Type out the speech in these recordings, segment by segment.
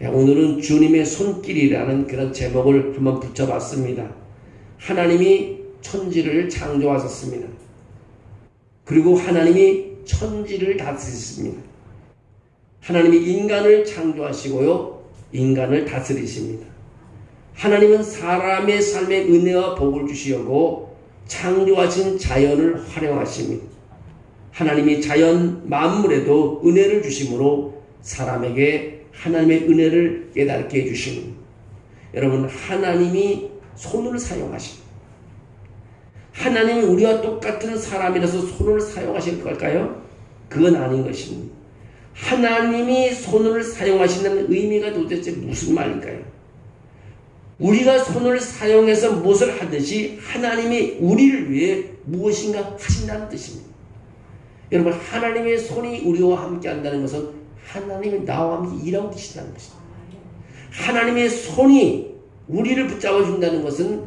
오늘은 주님의 손길이라는 그런 제목을 한번 붙여봤습니다. 하나님이 천지를 창조하셨습니다. 그리고 하나님이 천지를 다스리십니다. 하나님이 인간을 창조하시고요, 인간을 다스리십니다. 하나님은 사람의 삶에 은혜와 복을 주시려고 창조하신 자연을 활용하십니다. 하나님이 자연 만물에도 은혜를 주심으로 사람에게 하나님의 은혜를 깨닫게 해주십니다. 여러분, 하나님이 손을 사용하십니다. 하나님은 우리와 똑같은 사람이라서 손을 사용하실 걸까요? 그건 아닌 것입니다. 하나님이 손을 사용하신다는 의미가 도대체 무슨 말일까요? 우리가 손을 사용해서 무엇을 하듯이 하나님이 우리를 위해 무엇인가 하신다는 뜻입니다. 여러분, 하나님의 손이 우리와 함께 한다는 것은 하나님이 나와 함께 일하고 계신다는 것입니다. 하나님의 손이 우리를 붙잡아 준다는 것은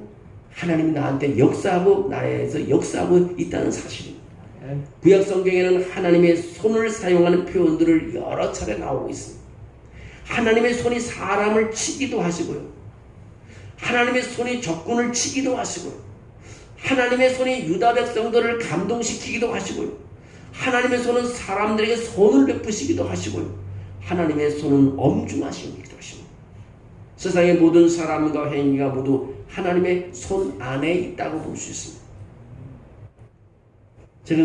하나님이 나한테 역사하고 나에서 역사하고 있다는 사실입니다. 구약 성경에는 하나님의 손을 사용하는 표현들을 여러 차례 나오고 있습니다. 하나님의 손이 사람을 치기도 하시고요, 하나님의 손이 적군을 치기도 하시고요, 하나님의 손이 유다 백성들을 감동시키기도 하시고요, 하나님의 손은 사람들에게 손을 베푸시기도 하시고요, 하나님의 손은 엄중하시기도 하십니다. 세상의 모든 사람과 행위가 모두 하나님의 손 안에 있다고 볼 수 있습니다. 제가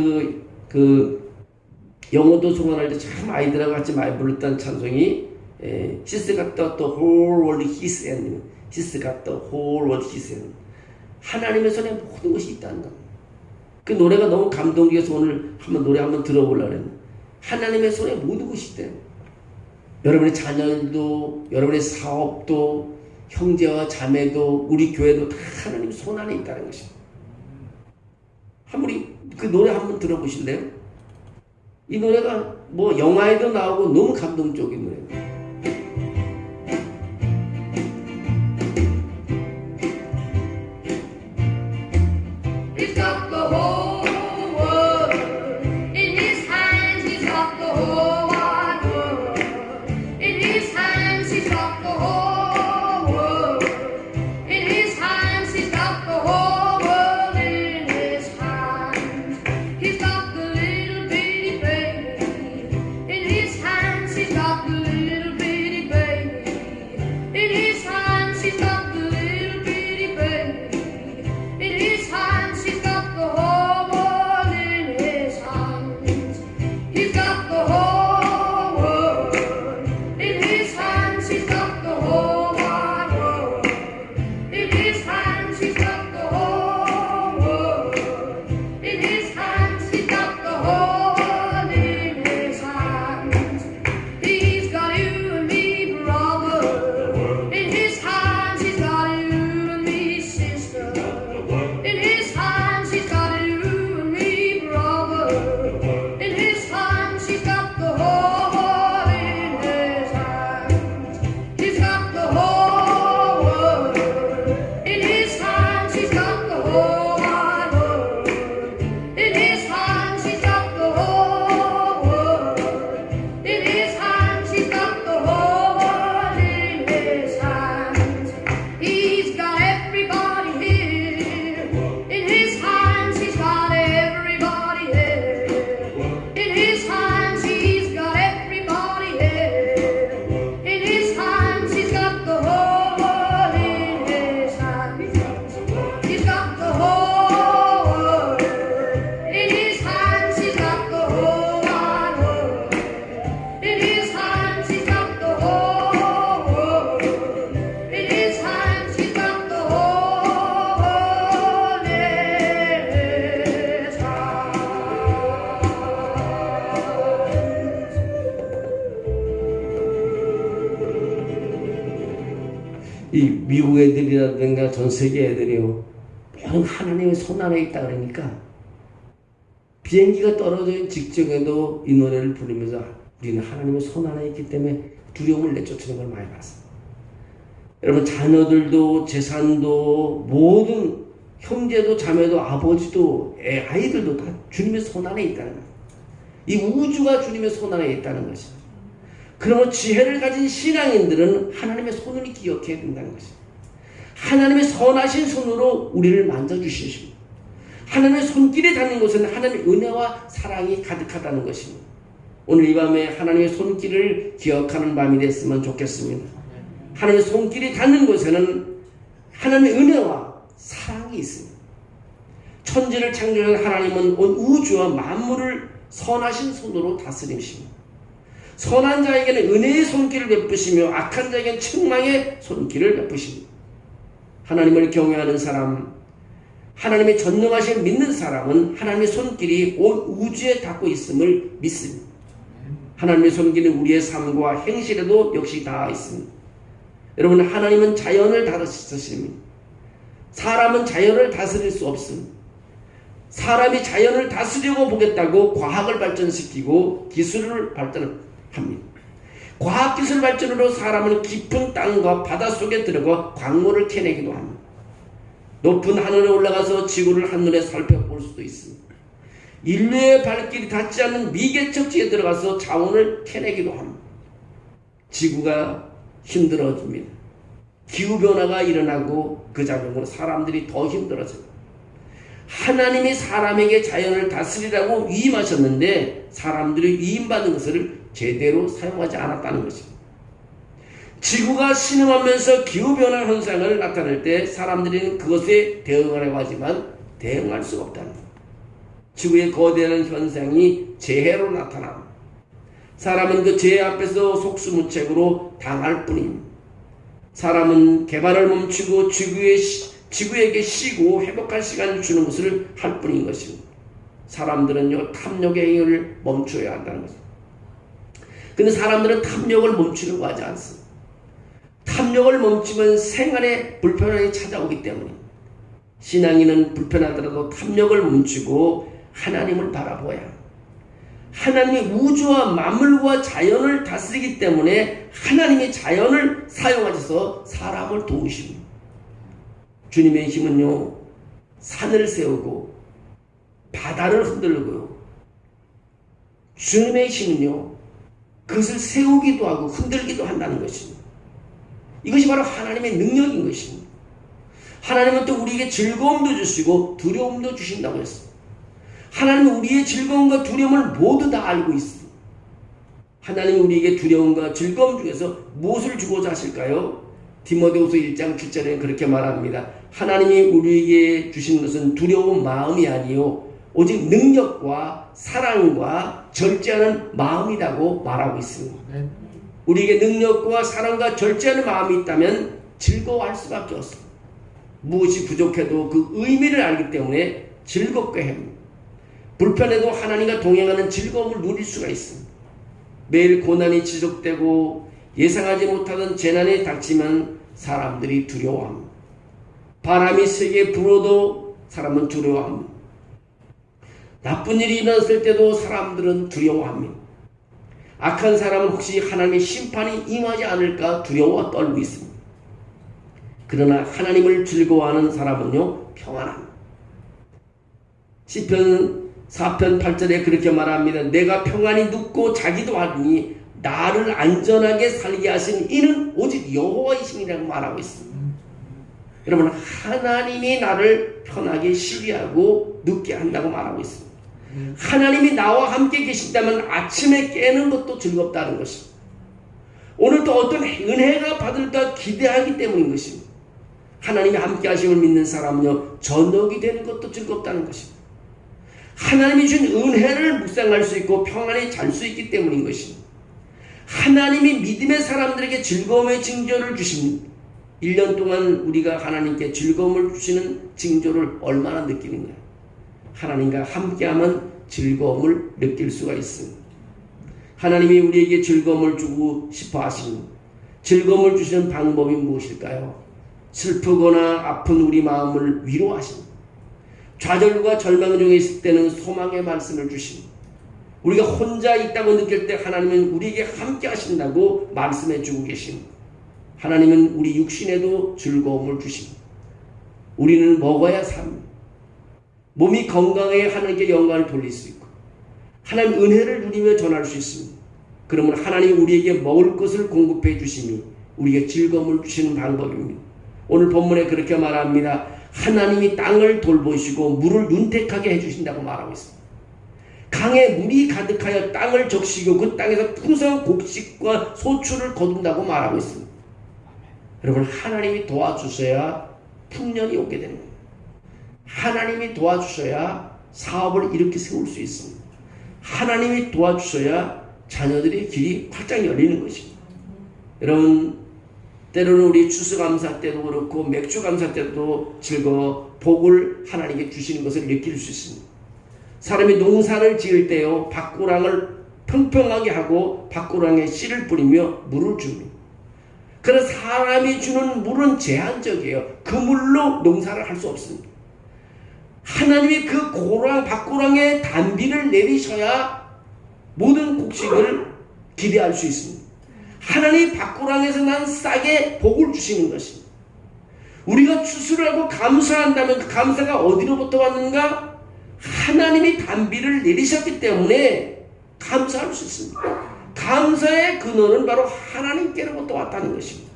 영어도 송원할 때 참 아이들하고 같이 많이 불렀던 찬송이 He's got the whole world in His hand. He's got the whole world in His hand. 하나님의 손에 모든 것이 있다는 겁니다. 그 노래가 너무 감동적이어서 오늘 노래 한번 들어보려고 했는데, 하나님의 손에 모든 것이 있대요. 여러분의 자녀도, 여러분의 사업도, 형제와 자매도, 우리 교회도 다 하나님 손 안에 있다는 것입니다. 한번 그 노래 한번 들어보실래요? 이 노래가 뭐 영화에도 나오고 너무 감동적인 노래예요. 이 미국 애들이라든가 전 세계 애들이요, 모든 하나님의 손 안에 있다 그러니까 비행기가 떨어져 직전에도 이 노래를 부르면서 우리는 하나님의 손 안에 있기 때문에 두려움을 내쫓는 걸 많이 봤습니다. 여러분, 자녀들도 재산도 모든 형제도 자매도 아버지도 아이들도 다 주님의 손 안에 있다는 거예요. 이 우주가 주님의 손 안에 있다는 것입니다. 그러면 지혜를 가진 신앙인들은 하나님의 손을 기억해야 된다는 것입니다. 하나님의 선하신 손으로 우리를 만져주시십니다. 하나님의 손길에 닿는 곳은 하나님의 은혜와 사랑이 가득하다는 것입니다. 오늘 이 밤에 하나님의 손길을 기억하는 밤이 됐으면 좋겠습니다. 하나님의 손길이 닿는 곳에는 하나님의 은혜와 사랑이 있습니다. 천지를 창조한 하나님은 온 우주와 만물을 선하신 손으로 다스리십니다. 선한 자에게는 은혜의 손길을 베푸시며 악한 자에게는 책망의 손길을 베푸십니다. 하나님을 경외하는 사람, 하나님의 전능하심을 믿는 사람은 하나님의 손길이 온 우주에 닿고 있음을 믿습니다. 하나님의 손길은 우리의 삶과 행실에도 역시 닿아 있습니다. 여러분, 하나님은 자연을 다스리십니다. 사람은 자연을 다스릴 수 없습니다. 사람이 자연을 다스리고 보겠다고 과학을 발전시키고 기술을 발전합니다. 과학기술 발전으로 사람은 깊은 땅과 바닷속에 들어가 광물을 캐내기도 합니다. 높은 하늘에 올라가서 지구를 한눈에 살펴볼 수도 있습니다. 인류의 발길이 닿지 않는 미개척지에 들어가서 자원을 캐내기도 합니다. 지구가 힘들어집니다. 기후변화가 일어나고 그 작용으로 사람들이 더 힘들어집니다. 하나님이 사람에게 자연을 다스리라고 위임하셨는데 사람들이 위임받은 것을 제대로 사용하지 않았다는 것입니다. 지구가 신음하면서 기후변화 현상을 나타낼 때 사람들은 그것에 대응하려고 하지만 대응할 수가 없다는 것. 지구의 거대한 현상이 재해로 나타납니다. 사람은 그 재해 앞에서 속수무책으로 당할 뿐입니다. 사람은 개발을 멈추고 지구에게 쉬고 회복할 시간을 주는 것을 할 뿐인 것입니다. 사람들은요, 탐욕의 행위를 멈춰야 한다는 것입니다. 근데 사람들은 탐욕을 멈추려고 하지 않습니다. 탐욕을 멈추면 생활에 불편함이 찾아오기 때문입니다. 신앙인은 불편하더라도 탐욕을 멈추고 하나님을 바라보아야 합니다. 하나님이 우주와 만물과 자연을 다스리기 때문에 하나님이 자연을 사용하셔서 사람을 도우십니다. 주님의 힘은요, 산을 세우고 바다를 흔들고요. 주님의 힘은요, 그것을 세우기도 하고 흔들기도 한다는 것입니다. 이것이 바로 하나님의 능력인 것입니다. 하나님은 또 우리에게 즐거움도 주시고 두려움도 주신다고 했습니다. 하나님은 우리의 즐거움과 두려움을 모두 다 알고 있습니다. 하나님은 우리에게 두려움과 즐거움 중에서 무엇을 주고자 하실까요? 디모데후서 1장 7절에 그렇게 말합니다. 하나님이 우리에게 주신 것은 두려운 마음이 아니요 오직 능력과 사랑과 절제하는 마음이라고 말하고 있습니다. 우리에게 능력과 사랑과 절제하는 마음이 있다면 즐거워할 수밖에 없습니다. 무엇이 부족해도 그 의미를 알기 때문에 즐겁게 합니다. 불편해도 하나님과 동행하는 즐거움을 누릴 수가 있습니다. 매일 고난이 지속되고 예상하지 못하던 재난이 닥치면 사람들이 두려워합니다. 바람이 세게 불어도 사람은 두려워합니다. 나쁜 일이 일어났을 때도 사람들은 두려워합니다. 악한 사람은 혹시 하나님의 심판이 임하지 않을까 두려워 떨고 있습니다. 그러나 하나님을 즐거워하는 사람은요, 평안합니다. 시편 4편 8절에 그렇게 말합니다. 내가 평안히 눕고 자기도 하니 나를 안전하게 살게 하신 이는 오직 여호와이심이라고 말하고 있습니다. 여러분, 하나님이 나를 편하게 쉬게 눕게 한다고 말하고 있습니다. 하나님이 나와 함께 계신다면 아침에 깨는 것도 즐겁다는 것입니다. 오늘 또 어떤 은혜가 받을까 기대하기 때문인 것입니다. 하나님이 함께 하심을 믿는 사람은요, 저녁이 되는 것도 즐겁다는 것입니다. 하나님이 주신 은혜를 묵상할 수 있고 평안히 잘 수 있기 때문인 것입니다. 하나님이 믿음의 사람들에게 즐거움의 징조를 주십니다. 1년 동안 우리가 하나님께 즐거움을 주시는 징조를 얼마나 느끼는가요? 하나님과 함께하면 즐거움을 느낄 수가 있습니다. 하나님이 우리에게 즐거움을 주고 싶어 하십니다. 즐거움을 주시는 방법이 무엇일까요? 슬프거나 아픈 우리 마음을 위로하십니다. 좌절과 절망 중에 있을 때는 소망의 말씀을 주십니다. 우리가 혼자 있다고 느낄 때 하나님은 우리에게 함께 하신다고 말씀해 주고 계십니다. 하나님은 우리 육신에도 즐거움을 주십니다. 우리는 먹어야 삽니다. 몸이 건강해 하나님께 영광을 돌릴 수 있고 하나님 은혜를 누리며 전할 수 있습니다. 그러면 하나님이 우리에게 먹을 것을 공급해 주심이 우리에게 즐거움을 주시는 방법입니다. 오늘 본문에 그렇게 말합니다. 하나님이 땅을 돌보시고 물을 윤택하게 해주신다고 말하고 있습니다. 강에 물이 가득하여 땅을 적시고 그 땅에서 풍성한 곡식과 소출을 거둔다고 말하고 있습니다. 여러분, 하나님이 도와주셔야 풍년이 오게 되는 겁니다. 하나님이 도와주셔야 사업을 이렇게 세울 수 있습니다. 하나님이 도와주셔야 자녀들의 길이 활짝 열리는 것입니다. 여러분, 때로는 우리 추수감사 때도 그렇고 맥주감사 때도 즐거워 복을 하나님께 주시는 것을 느낄 수 있습니다. 사람이 농사를 지을 때요, 밭고랑을 평평하게 하고 밭고랑에 씨를 뿌리며 물을 줍니다. 그러나 사람이 주는 물은 제한적이에요. 그 물로 농사를 할 수 없습니다. 하나님이 그 밭고랑에 단비를 내리셔야 모든 곡식을 기대할 수 있습니다. 하나님이 밭고랑에서 난 싹에 복을 주시는 것입니다. 우리가 추수를 하고 감사한다면 그 감사가 어디로부터 왔는가? 하나님이 단비를 내리셨기 때문에 감사할 수 있습니다. 감사의 근원은 바로 하나님께로부터 왔다는 것입니다.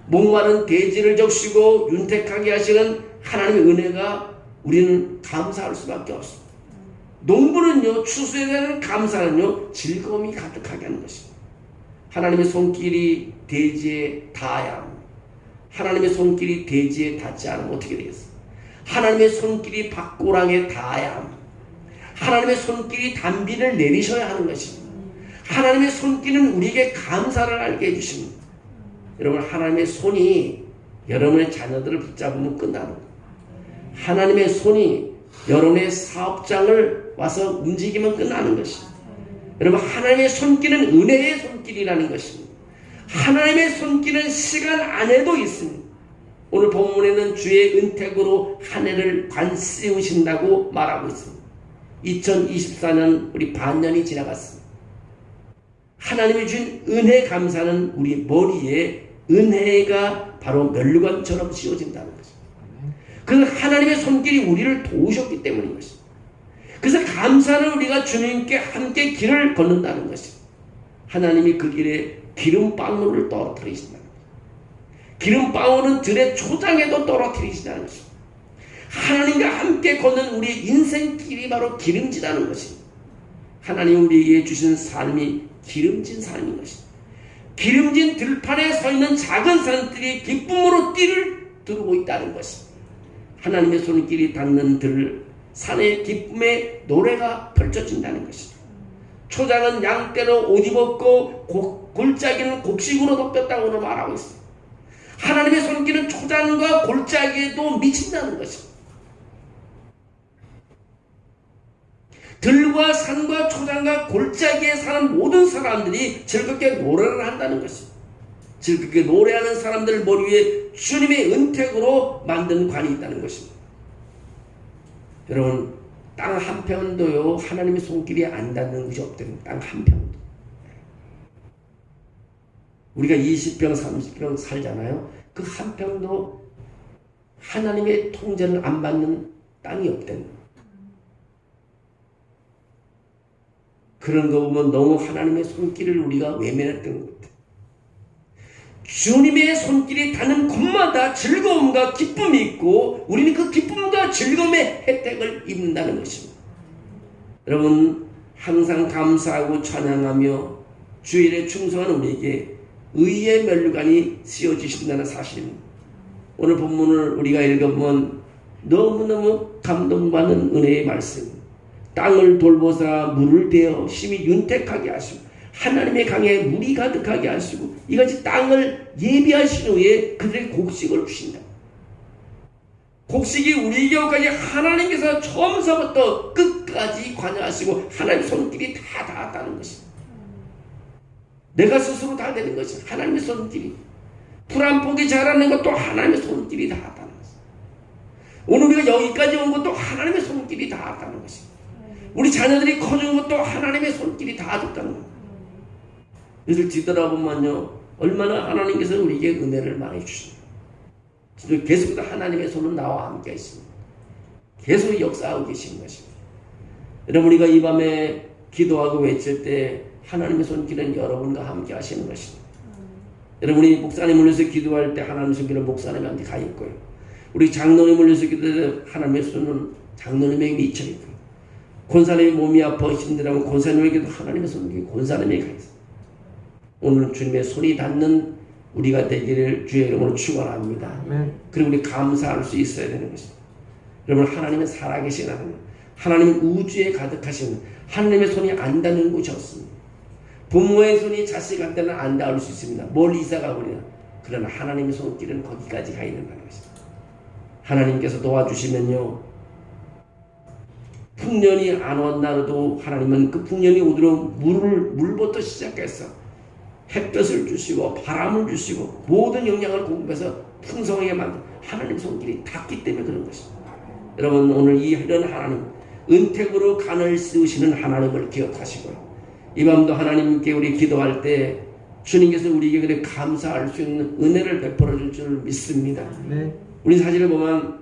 목마른 대지를 적시고 윤택하게 하시는 하나님의 은혜가 우리는 감사할 수밖에 없습니다. 농부는요, 추수에 대한 감사는요, 즐거움이 가득하게 하는 것입니다. 하나님의 손길이 대지에 닿아야 합니다. 하나님의 손길이 대지에 닿지 않으면 어떻게 되겠어요? 하나님의 손길이 밭고랑에 닿아야 합니다. 하나님의 손길이 단비를 내리셔야 하는 것입니다. 하나님의 손길은 우리에게 감사를 알게 해주십니다. 여러분, 하나님의 손이 여러분의 자녀들을 붙잡으면 끝나는 거예요. 하나님의 손이 여러분의 사업장을 와서 움직이면 끝나는 것입니다. 여러분, 하나님의 손길은 은혜의 손길이라는 것입니다. 하나님의 손길은 시간 안에도 있습니다. 오늘 본문에는 주의 은택으로 한 해를 관씌우신다고 말하고 있습니다. 2024년 우리 반년이 지나갔습니다. 하나님이 주신 은혜 감사는 우리 머리에 은혜가 바로 면류관처럼 씌워진다는 것입니다. 그래서 하나님의 손길이 우리를 도우셨기 때문인 것입니다. 그래서 감사는 우리가 주님께 함께 길을 걷는다는 것입니다. 하나님이 그 길에 기름방울을 떨어뜨리신다는 것입니다. 기름방울은 들의 초장에도 떨어뜨리신다는 것입니다. 하나님과 함께 걷는 우리의 인생길이 바로 기름지다는 것입니다. 하나님 우리에게 주신 삶이 기름진 삶인 것입니다. 기름진 들판에 서 있는 작은 산들이 기쁨으로 띠를 두르고 있다는 것입니다. 하나님의 손길이 닿는 산의 기쁨의 노래가 펼쳐진다는 것입니다. 초장은 양떼로 옷 입었고 골짜기는 곡식으로 덮였다고 말하고 있습니다. 하나님의 손길은 초장과 골짜기에도 미친다는 것입니다. 들과 산과 초장과 골짜기에 사는 모든 사람들이 즐겁게 노래를 한다는 것입니다. 즐겁게 노래하는 사람들 머리 위에 주님의 은택으로 만든 관이 있다는 것입니다. 여러분, 땅 한 평도요, 하나님의 손길이 안 닿는 것이 없다는 땅 한 평도. 우리가 20평, 30평 살잖아요. 그 한 평도 하나님의 통제를 안 받는 땅이 없다는 거예요. 그런 거 보면 너무 하나님의 손길을 우리가 외면했던 것 같아요. 주님의 손길이 닿는 곳마다 즐거움과 기쁨이 있고 우리는 그 기쁨과 즐거움의 혜택을 입는다는 것입니다. 여러분, 항상 감사하고 찬양하며 주일에 충성하는 우리에게 의의 면류관이 씌워주신다는 사실입니다. 오늘 본문을 우리가 읽어보면 너무너무 감동받는 은혜의 말씀. 땅을 돌보사 물을 대어 심히 윤택하게 하시고 하나님의 강에 물이 가득하게 하시고 이같이 땅을 예비하신 후에 그들에게 곡식을 주신다. 곡식이 우리에게 오기까지 하나님께서 처음서부터 끝까지 관여하시고 하나님의 손길이 다 닿았다는 것입니다. 내가 스스로 다 되는 것이 하나님의 손길이. 풀 한 폭이 자라는 것도 하나님의 손길이 닿았다는 것입니다. 오늘 우리가 여기까지 온 것도 하나님의 손길이 닿았다는 것입니다. 우리 자녀들이 커진 것도 하나님의 손길이 닿아줬다는 겁니다. 이들 뒤돌아보면요, 얼마나 하나님께서 우리에게 은혜를 많이 주십니다. 계속 하나님의 손은 나와 함께 있습니다. 계속 역사하고 계신 것입니다. 여러분, 우리가 이 밤에 기도하고 외칠 때 하나님의 손길은 여러분과 함께 하시는 것입니다. 여러분이 목사님을 위해서 기도할 때 하나님의 손길은 목사님한테 가 있고요. 우리 장로님을 위해서 기도할 때 하나님의 손은 장로님에게 미쳐 있고요. 권사님이 몸이 아파 힘들다면 권사님에게도 하나님의 손길이 권사님에게 가 있어요. 오늘 주님의 손이 닿는 우리가 되기를 주의 이름으로 축원합니다. 그리고 우리 감사할 수 있어야 되는 것입니다. 여러분, 하나님은 살아계신 하나님, 하나님은 우주에 가득하신 하나님의 손이 안 닿는 곳이 없습니다. 부모의 손이 자식한테는 안 닿을 수 있습니다. 멀리 이사 가버리나. 그러나 하나님의 손길은 거기까지 가 있는다는 것입니다. 하나님께서 도와주시면요, 풍년이 안 온다도 하나님은 그 풍년이 오도록 물부터 시작해서 햇볕을 주시고 바람을 주시고 모든 영양을 공급해서 풍성하게 만든 하나님 손길이 닿기 때문에 그런 것입니다. 여러분, 오늘 이런 하나님, 은택으로 간을 씌우시는 하나님을 기억하시고요. 이 밤도 하나님께 우리 기도할 때 주님께서 우리에게 감사할 수 있는 은혜를 베풀어 줄 줄 믿습니다. 우리 사실을 보면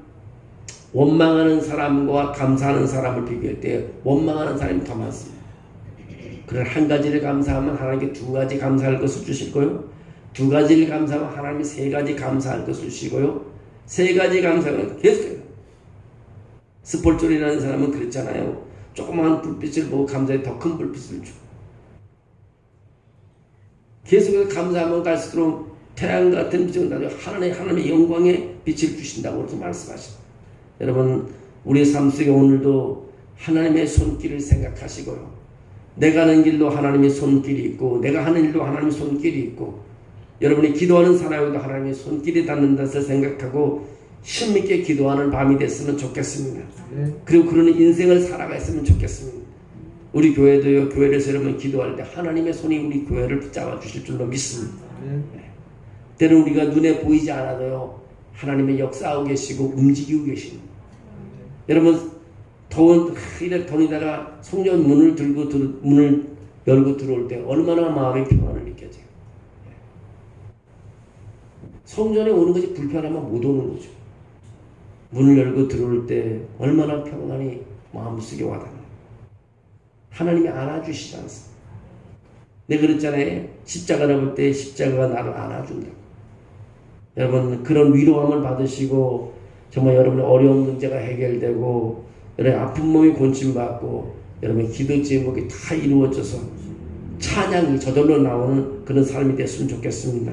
원망하는 사람과 감사하는 사람을 비교할 때 원망하는 사람이 더 많습니다. 그런 한 가지를 감사하면 하나님께 두 가지 감사할 것을 주시고요. 두 가지를 감사하면 하나님이 세 가지 감사할 것을 주시고요. 세 가지 감사하면 계속해요. 스폴존이라는 사람은 그랬잖아요. 조그마한 불빛을 보고 감사해 더 큰 불빛을 주고. 계속해서 감사하면 갈수록 태양 같은 빛을 나죠. 하나님의 영광의 빛을 주신다고 그렇게 말씀하십니다. 여러분, 우리의 삶 속에 오늘도 하나님의 손길을 생각하시고요. 내가 하는 길도 하나님의 손길이 있고, 내가 하는 일도 하나님의 손길이 있고, 여러분이 기도하는 사람에도 하나님의 손길이 닿는 것을 생각하고 힘있게 기도하는 밤이 됐으면 좋겠습니다. 그리고 그런 인생을 살아갔으면 좋겠습니다. 우리 교회도요, 교회에서 여러분 기도할 때 하나님의 손이 우리 교회를 붙잡아 주실 줄로 믿습니다. 때는 우리가 눈에 보이지 않아도요, 하나님의 역사하고 계시고 움직이고 계십니다. 여러분, 더운 돈에다가 성전 문을 열고 들어올 때 얼마나 마음의 평안을 느껴져요. 성전에 오는 것이 불편하면 못 오는 거죠. 문을 열고 들어올 때 얼마나 평안이 마음속에 와닿는. 하나님이 안아주시지 않습니다. 내가 그랬잖아요. 십자가를 볼 때 십자가가 나를 안아준다고. 여러분, 그런 위로함을 받으시고 정말 여러분의 어려운 문제가 해결되고 여러분 아픈 몸이 고침받고 여러분 기도 제목이 다 이루어져서 찬양이 저절로 나오는 그런 삶이 됐으면 좋겠습니다.